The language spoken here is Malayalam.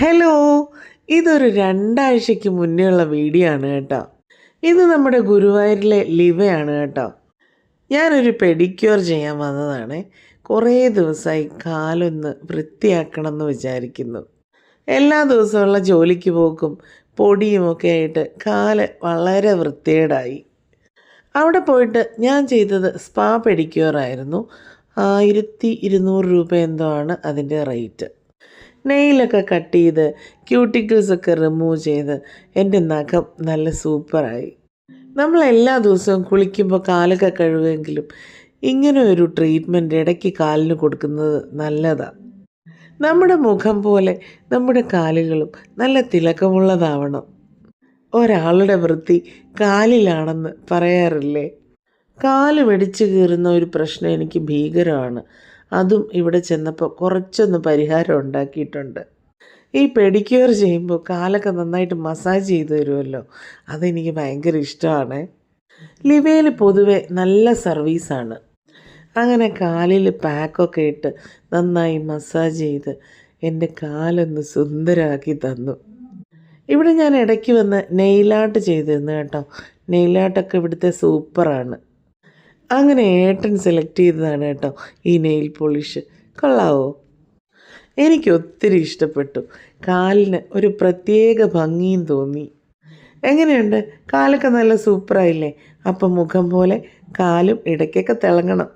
ഹലോ, ഇതൊരു രണ്ടാഴ്ചയ്ക്ക് മുന്നേയുള്ള വീഡിയോ ആണ് കേട്ടോ. ഇത് നമ്മുടെ ഗുരുവായൂരിലെ ലിവയാണ് കേട്ടോ. ഞാനൊരു പെഡിക്യൂർ ചെയ്യാൻ വന്നതാണ്. കുറേ ദിവസമായി കാലൊന്ന് വൃത്തിയാക്കണം എന്ന് വിചാരിക്കുന്നു. എല്ലാ ദിവസമുള്ള ജോലിക്ക് പോക്കും പൊടിയുമൊക്കെ ആയിട്ട് കാല് വളരെ വൃത്തികേടായി. അവിടെ പോയിട്ട് ഞാൻ ചെയ്തത് സ്പാ പെഡിക്യൂറായിരുന്നു. 1200 രൂപ എന്തോ ആണ് അതിൻ്റെ റേറ്റ്. നെയിലൊക്കെ കട്ട് ചെയ്ത് ക്യൂട്ടിക്കിൾസൊക്കെ റിമൂവ് ചെയ്ത് എൻ്റെ നഖം നല്ല സൂപ്പറായി. നമ്മൾ എല്ലാ ദിവസവും കുളിക്കുമ്പോൾ കാലൊക്കെ കഴുകുമെങ്കിലും ഇങ്ങനെ ഒരു ട്രീറ്റ്മെൻറ്റ് ഇടയ്ക്ക് കാലിന് കൊടുക്കുന്നത് നല്ലതാണ്. നമ്മുടെ മുഖം പോലെ നമ്മുടെ കാലുകളും നല്ല തിളക്കമുള്ളതാവണം. ഒരാളുടെ വൃത്തി കാലിലാണെന്ന് പറയാറില്ലേ? കാല് വെടിച്ച് കീറുന്ന ഒരു പ്രശ്നം എനിക്ക് ഭീകരമാണ്. അതും ഇവിടെ ചെന്നപ്പോൾ കുറച്ചൊന്ന് പരിഹാരം ഉണ്ടാക്കിയിട്ടുണ്ട്. ഈ പെഡിക്യൂർ ചെയ്യുമ്പോൾ കാലൊക്കെ നന്നായിട്ട് മസാജ് ചെയ്ത് തരുമല്ലോ, അതെനിക്ക് ഭയങ്കര ഇഷ്ടമാണ്. ലിവയിൽ പൊതുവെ നല്ല സർവീസാണ്. അങ്ങനെ കാലിൽ പാക്കൊക്കെ ഇട്ട് നന്നായി മസാജ് ചെയ്ത് എൻ്റെ കാലൊന്ന് സുന്ദരമാക്കി തന്നു. ഇവിടെ ഞാൻ ഇടയ്ക്ക് വന്ന് നെയിലാട്ട് ചെയ്തിരുന്നു കേട്ടോ. നെയിലാട്ടൊക്കെ ഇവിടുത്തെ സൂപ്പറാണ്. അങ്ങനെ ഏട്ടൻ സെലക്ട് ചെയ്തതാണ് കേട്ടോ ഈ നെയിൽ പോളിഷ്. കൊള്ളാവോ? എനിക്ക് ഒത്തിരി ഇഷ്ടപ്പെട്ടു. കാലിന് ഒരു പ്രത്യേക ഭംഗിയും തോന്നി. എങ്ങനെയുണ്ട്? കാലൊക്കെ നല്ല സൂപ്പറായില്ലേ? അപ്പം മുഖം പോലെ കാലും ഇടയ്ക്കൊക്കെ തിളങ്ങണം.